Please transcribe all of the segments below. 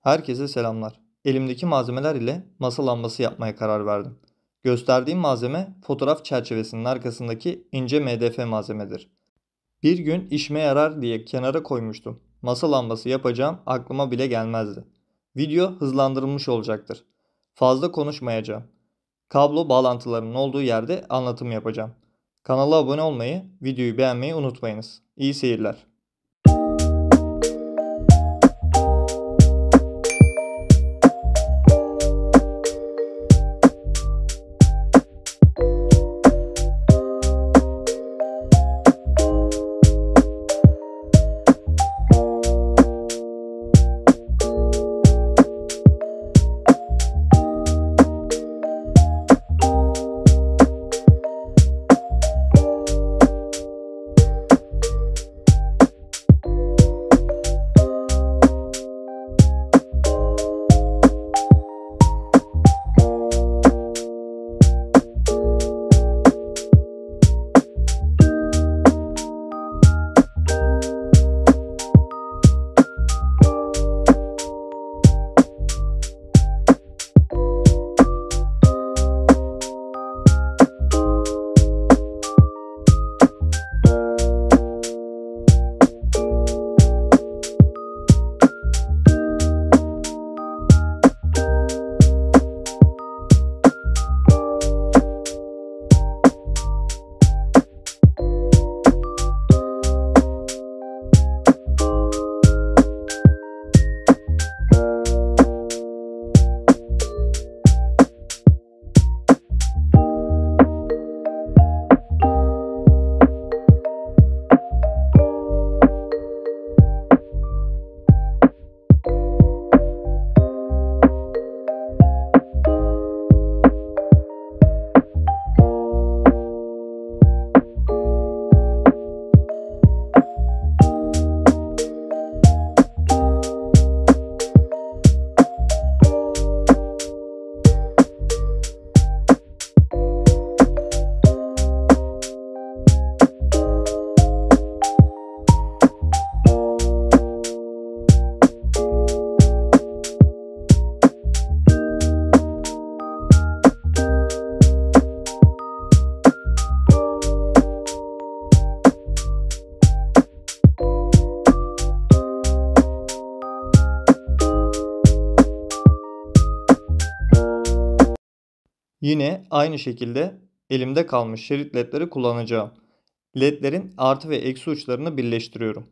Herkese selamlar. Elimdeki malzemeler ile masa lambası yapmaya karar verdim. Gösterdiğim malzeme fotoğraf çerçevesinin arkasındaki ince MDF malzemedir. Bir gün işime yarar diye kenara koymuştum. Masa lambası yapacağım aklıma bile gelmezdi. Video hızlandırılmış olacaktır. Fazla konuşmayacağım. Kablo bağlantılarının olduğu yerde anlatım yapacağım. Kanala abone olmayı, videoyu beğenmeyi unutmayınız. İyi seyirler. Yine aynı şekilde elimde kalmış şerit ledleri kullanacağım. Ledlerin artı ve eksi uçlarını birleştiriyorum.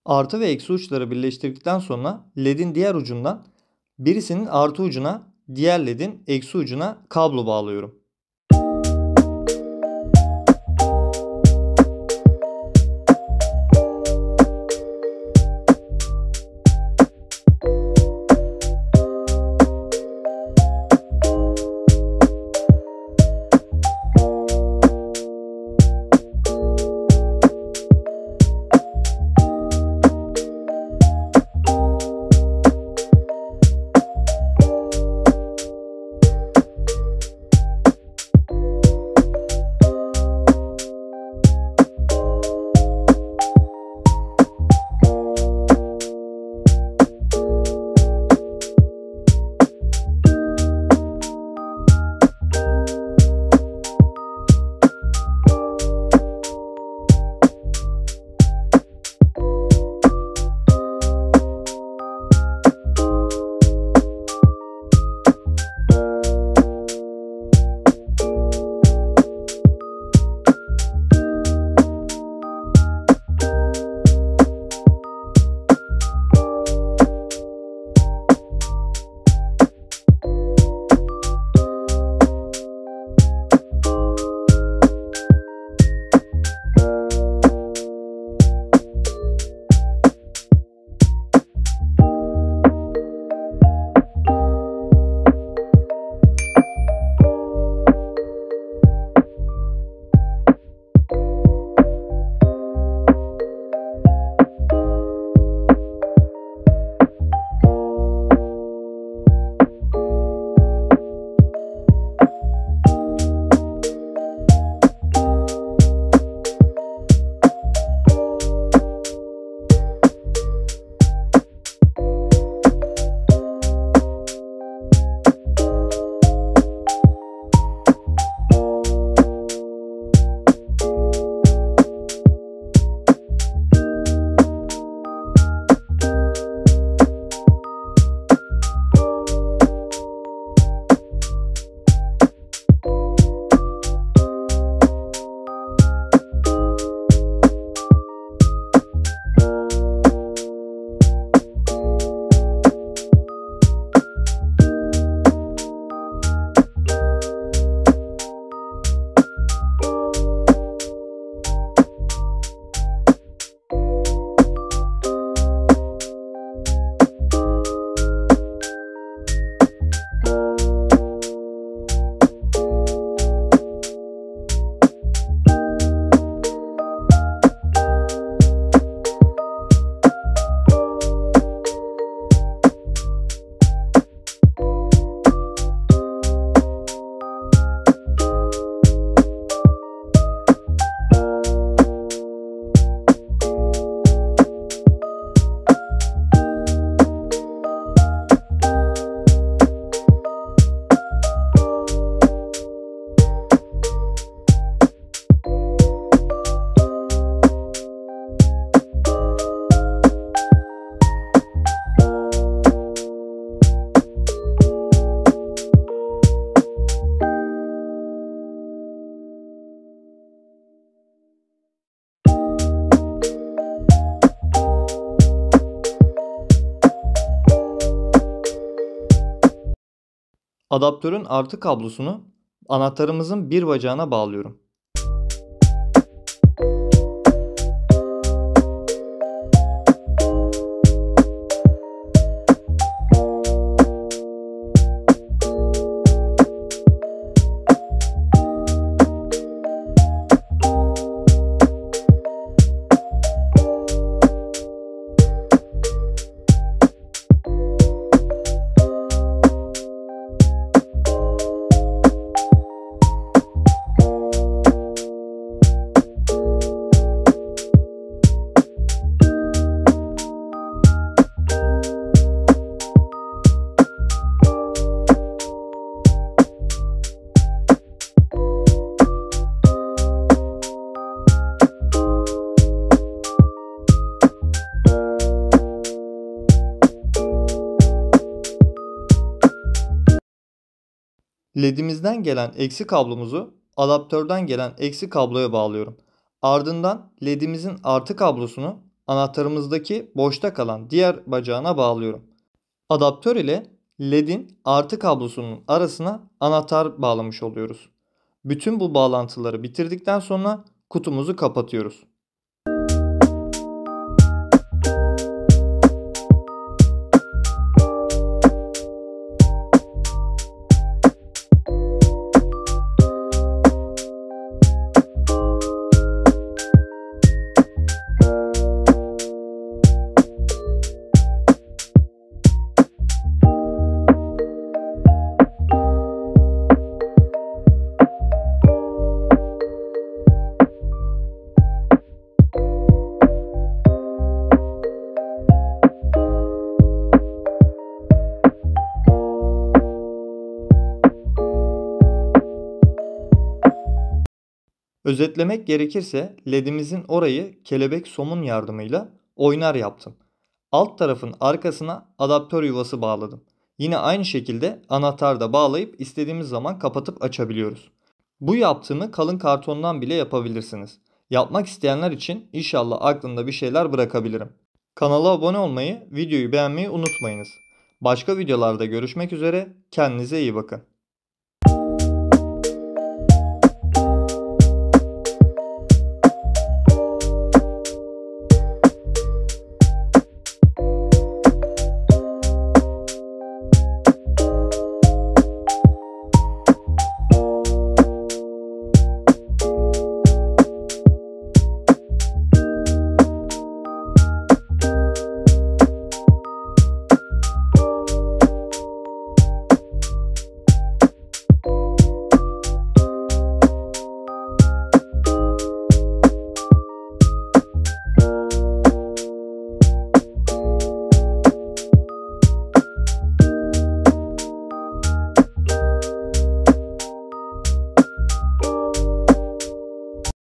Artı ve eksi uçları birleştirdikten sonra ledin diğer ucundan birisinin artı ucuna, diğer ledin eksi ucuna kablo bağlıyorum. Adaptörün artı kablosunu anahtarımızın bir bacağına bağlıyorum. LED'imizden gelen eksi kablomuzu adaptörden gelen eksi kabloya bağlıyorum. Ardından LED'imizin artı kablosunu anahtarımızdaki boşta kalan diğer bacağına bağlıyorum. Adaptör ile LED'in artı kablosunun arasına anahtar bağlamış oluyoruz. Bütün bu bağlantıları bitirdikten sonra kutumuzu kapatıyoruz. Özetlemek gerekirse LED'imizin orayı kelebek somun yardımıyla oynar yaptım. Alt tarafın arkasına adaptör yuvası bağladım. Yine aynı şekilde anahtar da bağlayıp istediğimiz zaman kapatıp açabiliyoruz. Bu yaptığımı kalın kartondan bile yapabilirsiniz. Yapmak isteyenler için inşallah aklında bir şeyler bırakabilirim. Kanala abone olmayı, videoyu beğenmeyi unutmayınız. Başka videolarda görüşmek üzere, kendinize iyi bakın.